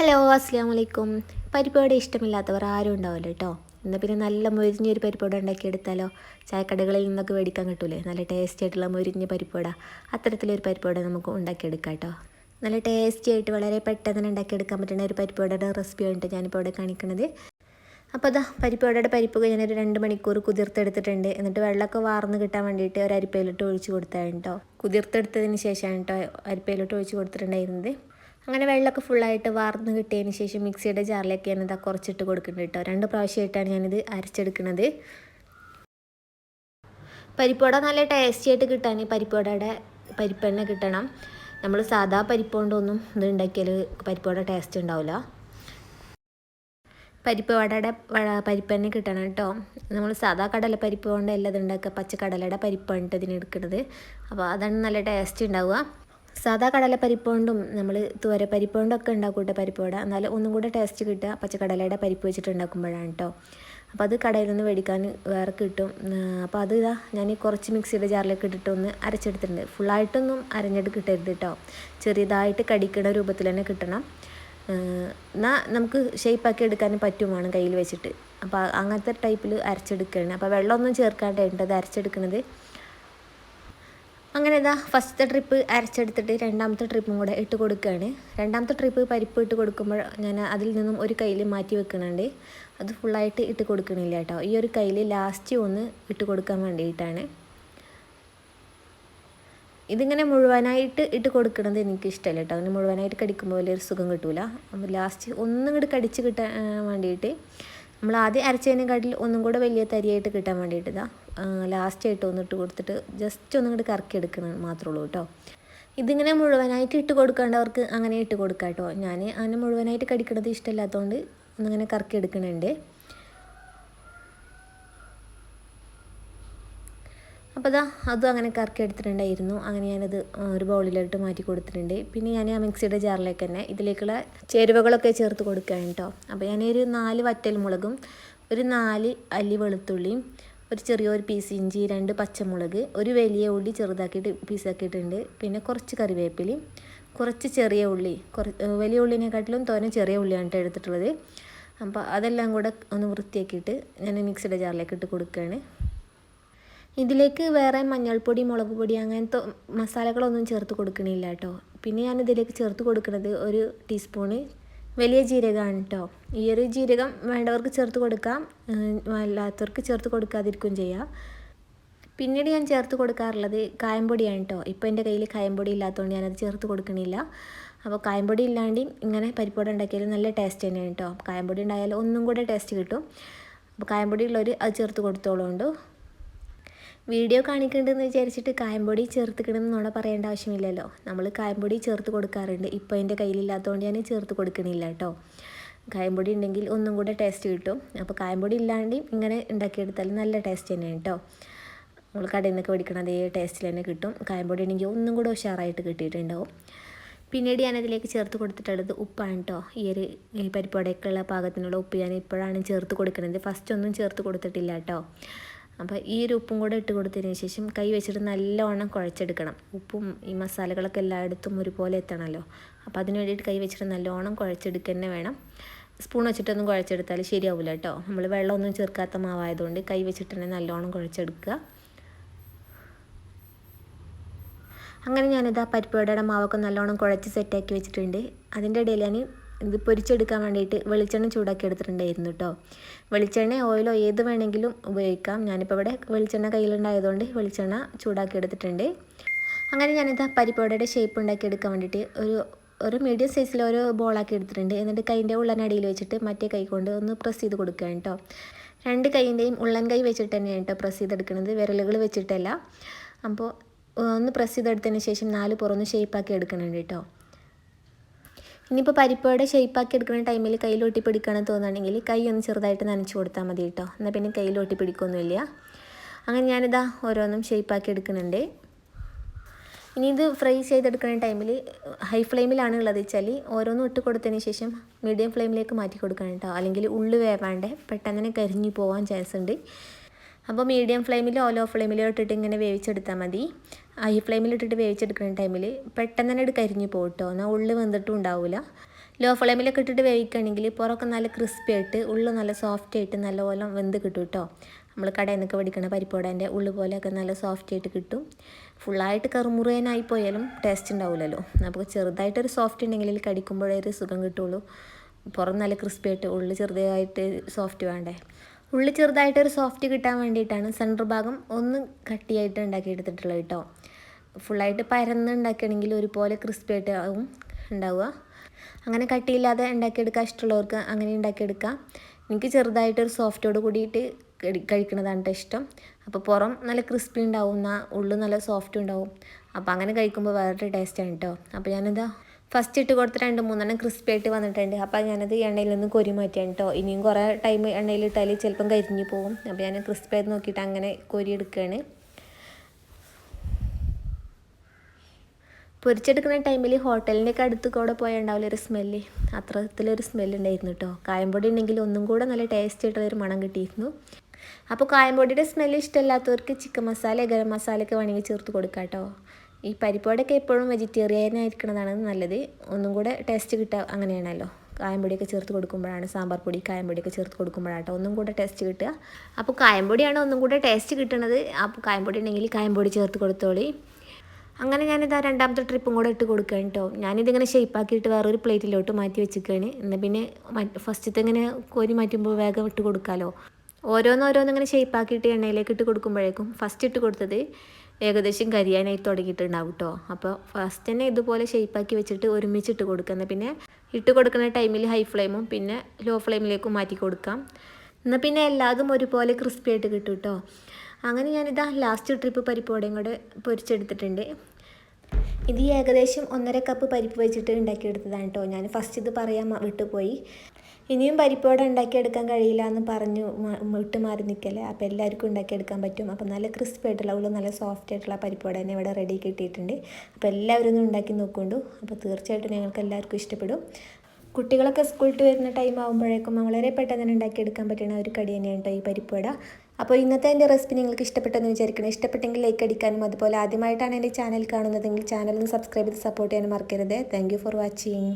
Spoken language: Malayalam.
ഹലോ അസ്സലാമു അലൈക്കും. പരിപ്പുവട ഇഷ്ടമില്ലാത്തവർ ആരും ഉണ്ടാവില്ല കേട്ടോ. എന്നാൽ പിന്നെ നല്ല മൊരിഞ്ഞൊരു പരിപ്പുവട ഉണ്ടാക്കിയെടുത്താലോ. ചായക്കടകളിൽ നിന്നൊക്കെ മേടിക്കാൻ കിട്ടൂലേ, നല്ല ടേസ്റ്റി ആയിട്ടുള്ള മൊരിഞ്ഞ പരിപ്പുവട. അത്തരത്തിലൊരു പരിപ്പുവട നമുക്ക് ഉണ്ടാക്കിയെടുക്കാം കേട്ടോ. നല്ല ടേസ്റ്റി ആയിട്ട് വളരെ പെട്ടെന്ന് ഉണ്ടാക്കിയെടുക്കാൻ പറ്റുന്ന ഒരു പരിപ്പുവടയുടെ റെസിപ്പിയാണ് ഞാനിപ്പോൾ ഇവിടെ കാണിക്കുന്നത്. അപ്പോൾ അതാ പരിപ്പുവടയുടെ പരിപ്പ് ഞാനൊരു 2 മണിക്കൂർ കുതിർത്തെടുത്തിട്ടുണ്ട്. എന്നിട്ട് വെള്ളമൊക്കെ വാർന്ന് കിട്ടാൻ വേണ്ടിയിട്ട് ഒരു അരിപ്പയിലോട്ട് ഒഴിച്ച് കൊടുത്തതാണ് കേട്ടോ. കുതിർത്തെടുത്തതിന് ശേഷമാണ് കേട്ടോ അരിപ്പയിലോട്ട് ഒഴിച്ച് കൊടുത്തിട്ടുണ്ടായിരുന്നത്. അങ്ങനെ വെള്ളമൊക്കെ ഫുള്ളായിട്ട് വാർന്ന് കിട്ടിയതിന് ശേഷം മിക്സിയുടെ ജാറിലേക്ക് ഞാനിതാ കുറച്ചിട്ട് കൊടുക്കുന്നുണ്ട് കേട്ടോ. 2 പ്രാവശ്യമായിട്ടാണ് ഞാനിത് അരച്ചെടുക്കുന്നത്. പരിപ്പുവട നല്ല ടേസ്റ്റി ആയിട്ട് കിട്ടാൻ പരിപ്പുവടയുടെ പരിപ്പ് തന്നെ കിട്ടണം. നമ്മൾ സാധാ പരിപ്പ് കൊണ്ടൊന്നും ഇത് ഉണ്ടാക്കിയാൽ പരിപ്പുവട ടേസ്റ്റ് ഉണ്ടാവില്ല. പരിപ്പുവടയുടെ പരിപ്പ് തന്നെ കിട്ടണം കേട്ടോ. നമ്മൾ സാധാ കടലപ്പരിപ്പ് കൊണ്ട് എല്ലാം ഇത് ഉണ്ടാക്കുക. പച്ചക്കടലയുടെ പരിപ്പാണ് ഇതിനെടുക്കുന്നത്. അപ്പോൾ അതാണ് നല്ല ടേസ്റ്റ് ഉണ്ടാവുക. സാധാ കടലപ്പരിപ്പ് കൊണ്ടും നമ്മൾ തുവരപ്പരിപ്പ് കൊണ്ടൊക്കെ ഉണ്ടാക്കൂട്ടെ പരിപ്പുവട. എന്നാലും ഒന്നും കൂടെ ടേസ്റ്റ് കിട്ടുക പച്ചക്കടലയുടെ പരിപ്പ് വെച്ചിട്ട് ഉണ്ടാക്കുമ്പോഴാണ് കേട്ടോ. അപ്പോൾ അത് കടയിൽ നിന്ന് മേടിക്കാൻ വേറെ കിട്ടും. അപ്പോൾ അത് ഇതാ ഞാൻ കുറച്ച് മിക്സിയുടെ ജാറിലേക്ക് ഇട്ടിട്ട് ഒന്ന് അരച്ചെടുത്തിട്ടുണ്ട്. ഫുള്ളായിട്ടൊന്നും അരഞ്ഞിട്ട് കിട്ടരുത് കേട്ടോ. ചെറിയതായിട്ട് കടിക്കണ രൂപത്തിൽ തന്നെ കിട്ടണം. എന്നാൽ നമുക്ക് ഷേപ്പാക്കി എടുക്കാനും പറ്റുമാണ് കയ്യിൽ വെച്ചിട്ട്. അപ്പോൾ അങ്ങനത്തെ ടൈപ്പിൽ അരച്ചെടുക്കുകയാണ്. അപ്പോൾ വെള്ളമൊന്നും ചേർക്കാണ്ടായിട്ട് അത് അരച്ചെടുക്കുന്നത്. അങ്ങനെ ഇതാ ഫസ്റ്റത്തെ ട്രിപ്പ് അരച്ചെടുത്തിട്ട് രണ്ടാമത്തെ ട്രിപ്പും കൂടെ ഇട്ട് കൊടുക്കുകയാണ്. രണ്ടാമത്തെ ട്രിപ്പ് പരിപ്പ് ഇട്ട് കൊടുക്കുമ്പോൾ ഞാൻ അതിൽ നിന്നും ഒരു കയ്യിൽ മാറ്റി വെക്കുന്നുണ്ട്. അത് ഫുള്ളായിട്ട് ഇട്ട് കൊടുക്കണില്ല കേട്ടോ. ഈ ഒരു കയ്യിൽ ലാസ്റ്റ് ഒന്ന് ഇട്ട് കൊടുക്കാൻ വേണ്ടിയിട്ടാണ്. ഇതിങ്ങനെ മുഴുവനായിട്ട് ഇട്ട് കൊടുക്കണത് എനിക്കിഷ്ടമല്ല കേട്ടോ. അങ്ങനെ മുഴുവനായിട്ട് കടിക്കുമ്പോൾ വലിയൊരു സുഖം കിട്ടില്ല. അപ്പോൾ ലാസ്റ്റ് ഒന്നും കൂടി കടിച്ച് കിട്ടാൻ വേണ്ടിയിട്ട് നമ്മൾ ആദ്യം അരച്ചതിനെക്കാട്ടിൽ ഒന്നും കൂടെ വലിയ തരിയായിട്ട് കിട്ടാൻ വേണ്ടിയിട്ട് ഇതാ ലാസ്റ്റായിട്ട് ഒന്നിട്ട് കൊടുത്തിട്ട് ജസ്റ്റ് ഒന്നും കൂടി കറക്കി എടുക്കണം മാത്രമേ ഉള്ളൂ കേട്ടോ. ഇതിങ്ങനെ മുഴുവനായിട്ട് ഇട്ട് കൊടുക്കേണ്ടവർക്ക് അങ്ങനെ ഇട്ട് കൊടുക്കാം കേട്ടോ. ഞാൻ അങ്ങനെ മുഴുവനായിട്ട് കടിക്കണത് ഇഷ്ടമില്ലാത്തതുകൊണ്ട് ഒന്നിങ്ങനെ കറക്കി എടുക്കണുണ്ട്. അപ്പോൾ അതാ അതും അങ്ങനെ കറക്കി എടുത്തിട്ടുണ്ടായിരുന്നു. അങ്ങനെ ഞാനത് ഒരു ബൗളിലോട്ട് മാറ്റി കൊടുത്തിട്ടുണ്ട്. പിന്നെ ഞാൻ ആ മിക്സിയുടെ ജാറിലേക്ക് തന്നെ ഇതിലേക്കുള്ള ചേരുവകളൊക്കെ ചേർത്ത് കൊടുക്കുകയാണ് കേട്ടോ. അപ്പോൾ ഞാനൊരു 4 വറ്റൽമുളകും ഒരു 4 അല്ലി വെളുത്തുള്ളിയും ഒരു ചെറിയൊരു പീസ് ഇഞ്ചി 2 പച്ചമുളക് ഒരു വലിയ ഉള്ളി ചെറുതാക്കിയിട്ട് പീസാക്കിയിട്ടുണ്ട്. പിന്നെ കുറച്ച് കറിവേപ്പിലയും കുറച്ച് ചെറിയ ഉള്ളി വലിയ ഉള്ളിനെക്കാട്ടിലും തോനെ ചെറിയ ഉള്ളിയാണ് കേട്ടോ എടുത്തിട്ടുള്ളത്. അപ്പോൾ അതെല്ലാം കൂടെ ഒന്ന് വൃത്തിയാക്കിയിട്ട് ഞാൻ മിക്സിയുടെ ജാറിലേക്ക് ഇട്ട് കൊടുക്കുകയാണ്. ഇതിലേക്ക് വേറെ മഞ്ഞൾപ്പൊടി മുളക് പൊടി അങ്ങനത്തെ മസാലകളൊന്നും ചേർത്ത് കൊടുക്കണില്ല കേട്ടോ. പിന്നെ ഞാനിതിലേക്ക് ചേർത്ത് കൊടുക്കുന്നത് ഒരു ടീസ്പൂണ് വലിയ ജീരകമാണ് കേട്ടോ. ഈ ഒരു ജീരകം വേണ്ടവർക്ക് ചേർത്ത് കൊടുക്കാം, അല്ലാത്തവർക്ക് ചേർത്ത് കൊടുക്കാതിരിക്കും ചെയ്യാം. പിന്നീട് ഞാൻ ചേർത്ത് കൊടുക്കാറുള്ളത് കായംപൊടിയാണ് കേട്ടോ. ഇപ്പോൾ എൻ്റെ കയ്യിൽ കായംപൊടി ഇല്ലാത്തതുകൊണ്ട് ഞാനത് ചേർത്ത് കൊടുക്കണില്ല. അപ്പോൾ കായംപൊടി ഇല്ലാണ്ട് ഇങ്ങനെ പരിപ്പുവട ഉണ്ടാക്കിയാൽ നല്ല ടേസ്റ്റ് തന്നെയാണ് കേട്ടോ. കായംപൊടി ഉണ്ടായാൽ ഒന്നും കൂടെ ടേസ്റ്റ് കിട്ടും. അപ്പോൾ കായംപൊടി ഉള്ളവർ അത് ചേർത്ത് കൊടുത്തോളുണ്ട്. വീഡിയോ കാണിക്കേണ്ടതെന്ന് വിചാരിച്ചിട്ട് കായംപൊടി ചേർത്തിക്കണമെന്നോടെ പറയേണ്ട ആവശ്യമില്ലല്ലോ. നമ്മൾ കായംപൊടി ചേർത്ത് കൊടുക്കാറുണ്ട്. ഇപ്പോൾ എൻ്റെ കയ്യിലില്ലാത്തതുകൊണ്ട് ഞാൻ ചേർത്ത് കൊടുക്കണില്ല കേട്ടോ. കായംപൊടി ഉണ്ടെങ്കിൽ ഒന്നും കൂടെ ടേസ്റ്റ് കിട്ടും. അപ്പോൾ കായംപൊടി ഇല്ലാണ്ട് ഇങ്ങനെ ഉണ്ടാക്കിയെടുത്താൽ നല്ല ടേസ്റ്റ് തന്നെയാണ് കേട്ടോ. നമ്മൾ കടയിൽ നിന്നൊക്കെ മേടിക്കണം അതേ ടേസ്റ്റിൽ തന്നെ കിട്ടും. കായംപൊടി ഉണ്ടെങ്കിൽ ഒന്നും കൂടെ ഉഷാറായിട്ട് കിട്ടിയിട്ടുണ്ടാവും. പിന്നീട് ഞാനതിലേക്ക് ചേർത്ത് കൊടുത്തിട്ടുള്ളത് ഉപ്പാണ് കേട്ടോ. ഈ പരിപ്പുവടയ്ക്കുള്ള പാകത്തിനുള്ള ഉപ്പ് ഞാൻ ഇപ്പോഴാണ് ചേർത്ത് കൊടുക്കുന്നത്. ഫസ്റ്റ് ഒന്നും ചേർത്ത് കൊടുത്തിട്ടില്ല കേട്ടോ. അപ്പോൾ ഈ ഒരു ഉപ്പും കൂടെ ഇട്ട് കൊടുത്തതിന് ശേഷം കൈ വെച്ചിട്ട് നല്ലവണ്ണം കുഴച്ചെടുക്കണം. ഉപ്പും ഈ മസാലകളൊക്കെ എല്ലായിടത്തും ഒരുപോലെ എത്തണമല്ലോ. അപ്പോൾ അതിന് വേണ്ടിയിട്ട് കൈ വെച്ചിട്ട് നല്ലവണ്ണം കുഴച്ചെടുക്കുക തന്നെ വേണം. സ്പൂൺ വെച്ചിട്ടൊന്നും കുഴച്ചെടുത്താൽ ശരിയാവില്ല കേട്ടോ. നമ്മൾ വെള്ളമൊന്നും ചേർക്കാത്ത മാവായതുകൊണ്ട് കൈ വെച്ചിട്ട് തന്നെ നല്ലവണ്ണം കുഴച്ചെടുക്കുക. അങ്ങനെ ഞാനിതാ പരിപ്പുവടയുടെ മാവൊക്കെ നല്ലോണം കുഴച്ച് സെറ്റാക്കി വെച്ചിട്ടുണ്ട്. അതിൻ്റെ ഇടയിൽ ഞാൻ ഇത് പൊരിച്ചെടുക്കാൻ വേണ്ടിയിട്ട് വെളിച്ചെണ്ണ ചൂടാക്കി എടുത്തിട്ടുണ്ടായിരുന്നു കേട്ടോ. വെളിച്ചെണ്ണ ഓയിലോ ഏത് വേണമെങ്കിലും ഉപയോഗിക്കാം. ഞാനിപ്പോൾ ഇവിടെ വെളിച്ചെണ്ണ കയ്യിലുണ്ടായതുകൊണ്ട് വെളിച്ചെണ്ണ ചൂടാക്കി എടുത്തിട്ടുണ്ട്. അങ്ങനെ ഞാനിതാ പരിപ്പുവടയുടെ ഷേപ്പ് ഉണ്ടാക്കി എടുക്കാൻ വേണ്ടിയിട്ട് ഒരു മീഡിയം സൈസിൽ ഒരു ബോളാക്കി എടുത്തിട്ടുണ്ട്. എന്നിട്ട് കൈൻ്റെ ഉള്ളനടിയിൽ വെച്ചിട്ട് മറ്റേ കൈ കൊണ്ട് ഒന്ന് പ്രസ് ചെയ്ത് കൊടുക്കുകയാണ് കേട്ടോ. 2 കൈയിൻ്റെയും ഉള്ളൻ കൈ വെച്ചിട്ട് തന്നെയാണ് കേട്ടോ പ്രസ് ചെയ്തെടുക്കുന്നത്, വിരലുകൾ വെച്ചിട്ടല്ല. അപ്പോൾ ഒന്ന് പ്രസ് ചെയ്തെടുത്തതിന് ശേഷം 4 പുറന്ന് ഷേപ്പാക്കി എടുക്കുന്നുണ്ട് കേട്ടോ. ഇനിയിപ്പോൾ പരിപ്പുവട ഷേപ്പാക്കി എടുക്കുന്ന ടൈമിൽ കയ്യിൽ ഒട്ടിപ്പിടിക്കുകയാണെന്ന് തോന്നുകയാണെങ്കിൽ കൈ ഒന്ന് ചെറുതായിട്ട് നനച്ച് കൊടുത്താൽ മതി കേട്ടോ. എന്നാൽ പിന്നെ കയ്യിൽ ഒട്ടിപ്പിടിക്കൊന്നുമില്ല. അങ്ങനെ ഞാനിതാ ഓരോന്നും ഷേപ്പാക്കി എടുക്കുന്നുണ്ട്. ഇനി ഇത് ഫ്രൈ ചെയ്തെടുക്കുന്ന ടൈമിൽ ഹൈ ഫ്ലെയിമിലാണ് ഉള്ളത് വെച്ചാൽ ഓരോന്നും ഇട്ട് കൊടുത്തതിന് ശേഷം മീഡിയം ഫ്ലെയിമിലേക്ക് മാറ്റി കൊടുക്കണം കേട്ടോ. അല്ലെങ്കിൽ ഉള്ളു വേവാണ്ട് പെട്ടെന്ന് തന്നെ കരിഞ്ഞു പോകാൻ ചാൻസ് ഉണ്ട്. അപ്പോൾ മീഡിയം ഫ്ലെയിമിലോ ലോ ഫ്ലെയിമിലോ ഇട്ടിട്ട് ഇങ്ങനെ വേവിച്ചെടുത്താൽ മതി. ഹൈ ഫ്ലെയിമിലിട്ടിട്ട് വേവിച്ചെടുക്കുന്ന ടൈമിൽ പെട്ടെന്ന് തന്നെ കരിഞ്ഞു പോകും കേട്ടോ. എന്നാൽ ഉള്ളി വെന്തിട്ടും ഉണ്ടാവില്ല. ലോ ഫ്ലെയിമിലൊക്കെ ഇട്ടിട്ട് വേവിക്കുകയാണെങ്കിൽ പുറമൊക്കെ നല്ല ക്രിസ്പി ആയിട്ട് ഉള്ളു നല്ല സോഫ്റ്റ് ആയിട്ട് നല്ലപോലെ വെന്ത് കിട്ടും കേട്ടോ. നമ്മൾ കടയിൽ നിന്നൊക്കെ പഠിക്കണ പരിപ്പോടേൻ്റെ ഉള്ളു പോലെയൊക്കെ നല്ല സോഫ്റ്റ് ആയിട്ട് കിട്ടും. ഫുള്ളായിട്ട് കറുമുറുകനായി പോയാലും ടേസ്റ്റ് ഉണ്ടാവില്ലല്ലോ. അപ്പോൾ ചെറുതായിട്ടൊരു സോഫ്റ്റ് ഉണ്ടെങ്കിൽ കടിക്കുമ്പോഴേ ഒരു സുഖം കിട്ടുള്ളൂ. പുറം നല്ല ക്രിസ്പി ആയിട്ട് ഉള്ളു ചെറുതായിട്ട് സോഫ്റ്റ് വേണ്ടേ. ഉള്ളി ചെറുതായിട്ടൊരു സോഫ്റ്റ് കിട്ടാൻ വേണ്ടിയിട്ടാണ് സെൻറ്റർ ഭാഗം ഒന്ന് കട്ടിയായിട്ട് ഉണ്ടാക്കിയെടുത്തിട്ടുള്ളത് കേട്ടോ. ഫുള്ളായിട്ട് പരന്ന് ഉണ്ടാക്കുകയാണെങ്കിൽ ഒരുപോലെ ക്രിസ്പി ആയിട്ട് ആവും ഉണ്ടാവുക. അങ്ങനെ കട്ടിയില്ലാതെ ഉണ്ടാക്കിയെടുക്കാൻ ഇഷ്ടമുള്ളവർക്ക് അങ്ങനെ ഉണ്ടാക്കിയെടുക്കാം. എനിക്ക് ചെറുതായിട്ടൊരു സോഫ്റ്റോട് കൂടിയിട്ട് കഴിക്കുന്നതാണ് ഇഷ്ടം. അപ്പോൾ പുറം നല്ല ക്രിസ്പി ഉണ്ടാവും, എന്നാൽ ഉള്ളു നല്ല സോഫ്റ്റ് ഉണ്ടാവും. അപ്പോൾ അങ്ങനെ കഴിക്കുമ്പോൾ വേറൊരു ടേസ്റ്റാണ് കേട്ടോ. അപ്പോൾ ഞാനിതാ ഫസ്റ്റ് ഇട്ട് കൊടുത്ത് 2-3 ക്രിസ്പി ആയിട്ട് വന്നിട്ടുണ്ട്. അപ്പോൾ ഞാനത് എണ്ണയിൽ നിന്ന് കോരി മാറ്റിയാണ് കേട്ടോ. ഇനിയും കുറേ ടൈം എണ്ണയിലിട്ടാൽ ചിലപ്പം കരിഞ്ഞു പോകും. അപ്പോൾ ഞാൻ ക്രിസ്പി ആയിട്ട് നോക്കിയിട്ട് അങ്ങനെ കോരി എടുക്കുകയാണ്. പൊരിച്ചെടുക്കുന്ന ടൈമിൽ ഹോട്ടലിൻ്റെയൊക്കെ അടുത്ത് കൂടെ പോയാൽ ഉണ്ടാവില്ല ഒരു സ്മെല്ല്, അത്രത്തിലൊരു സ്മെല്ലുണ്ടായിരുന്നു കേട്ടോ. കായംപൊടി ഉണ്ടെങ്കിൽ ഒന്നും കൂടെ നല്ല ടേസ്റ്റ് ആയിട്ടുള്ളൊരു മണം കിട്ടിയിരുന്നു. അപ്പോൾ കായംപൊടിയുടെ സ്മെല്ല് ഇഷ്ടമില്ലാത്തവർക്ക് ചിക്കൻ മസാല ഗരം മസാലയൊക്കെ വേണമെങ്കിൽ ചേർത്ത് കൊടുക്കാം കേട്ടോ. ഈ പരിപ്പോടൊക്കെ എപ്പോഴും വെജിറ്റേറിയൻ ആയിരിക്കുന്നതാണ് നല്ലത്. ഒന്നും കൂടെ ടേസ്റ്റ് കിട്ടുക അങ്ങനെയാണല്ലോ. കായംപൊടിയൊക്കെ ചേർത്ത് കൊടുക്കുമ്പോഴാണ്, സാമ്പാർ പൊടി കായംപൊടിയൊക്കെ ചേർത്ത് കൊടുക്കുമ്പോഴാട്ടോ ഒന്നും കൂടെ ടേസ്റ്റ് കിട്ടുക. അപ്പോൾ കായംപൊടിയാണ് ഒന്നും കൂടെ ടേസ്റ്റ് കിട്ടുന്നത്. അപ്പോൾ കായംപൊടി ഉണ്ടെങ്കിൽ കായംപൊടി ചേർത്ത് കൊടുത്തോളി. അങ്ങനെ ഞാനിതാ രണ്ടാമത്തെ ട്രിപ്പും കൂടെ ഇട്ട് കൊടുക്കുകയാണ് കേട്ടോ. ഞാനിതിങ്ങനെ ഷേപ്പാക്കിയിട്ട് വേറൊരു പ്ലേറ്റിലോട്ട് മാറ്റി വെച്ചിരിക്കുകയാണ്. എന്നാൽ പിന്നെ ഫസ്റ്റത്തെ ഇങ്ങനെ കോരി മാറ്റുമ്പോൾ വേഗം ഇട്ട് കൊടുക്കാമല്ലോ. ഓരോന്നിങ്ങനെ ഷേപ്പാക്കിയിട്ട് എണ്ണയിലേക്ക് ഇട്ട് കൊടുക്കുമ്പോഴേക്കും ഫസ്റ്റ് ഇട്ട് കൊടുത്തത് ഏകദേശം കരിയാനായി തുടങ്ങിയിട്ടുണ്ടാവും കേട്ടോ. അപ്പോൾ ഫസ്റ്റ് തന്നെ ഇതുപോലെ ഷേപ്പാക്കി വെച്ചിട്ട് ഒരുമിച്ചിട്ട് കൊടുക്കുക. പിന്നെ ഇട്ട് കൊടുക്കുന്ന ടൈമിൽ ഹൈ ഫ്ലെയിമും പിന്നെ ലോ ഫ്ലെയിമിലേക്കും മാറ്റി കൊടുക്കാം. എന്നാൽ പിന്നെ എല്ലാതും ഒരുപോലെ ക്രിസ്പി ആയിട്ട് കിട്ടും കേട്ടോ. അങ്ങനെ ഞാനിതാ ലാസ്റ്റ് ട്രിപ്പ് പരിപ്പോടെയും കൂടെ പൊരിച്ചെടുത്തിട്ടുണ്ട്. ഇത് ഏകദേശം 1.5 കപ്പ് പരിപ്പ് വെച്ചിട്ട് ഉണ്ടാക്കിയെടുത്തതാണ് കേട്ടോ. ഞാൻ ഫസ്റ്റ് ഇത് പറയാൻ വിട്ടുപോയി. ഇനിയും പരിപ്പോടെ ഉണ്ടാക്കിയെടുക്കാൻ കഴിയില്ല എന്ന് പറഞ്ഞു വിട്ട് മാറി നിൽക്കല്ലേ. അപ്പോൾ എല്ലാവർക്കും ഉണ്ടാക്കിയെടുക്കാൻ പറ്റും. അപ്പോൾ നല്ല ക്രിസ്പി ആയിട്ടുള്ള ഉള്ളു നല്ല സോഫ്റ്റ് ആയിട്ടുള്ള പരിപ്പോടെ തന്നെ ഇവിടെ റെഡി കിട്ടിയിട്ടുണ്ട്. അപ്പോൾ എല്ലാവരും ഒന്ന് ഉണ്ടാക്കി നോക്കൊണ്ടു. അപ്പോൾ തീർച്ചയായിട്ടും ഞങ്ങൾക്ക് എല്ലാവർക്കും ഇഷ്ടപ്പെടും. കുട്ടികളൊക്കെ സ്കൂളിൽ വരുന്ന ടൈം ആകുമ്പോഴേക്കും വളരെ പെട്ടെന്ന് തന്നെ ഉണ്ടാക്കിയെടുക്കാൻ പറ്റുന്ന ഒരു കടി തന്നെയാണ് കേട്ടോ ഈ പരിപ്പുവട. അപ്പോൾ ഇന്നത്തെ എൻ്റെ റെസിപ്പി നിങ്ങൾക്ക് ഇഷ്ടപ്പെട്ടെന്ന് വിചാരിക്കണം. ഇഷ്ടപ്പെട്ടെങ്കിൽ ലൈക്ക് അടിക്കാനും അതുപോലെ ആദ്യമായിട്ടാണ് എൻ്റെ ചാനൽ കാണുന്നതെങ്കിൽ ചാനലിന് സബ്സ്ക്രൈബ് ചെയ്ത് സപ്പോർട്ട് ചെയ്യാനും മറക്കരുത്. Thank you for watching.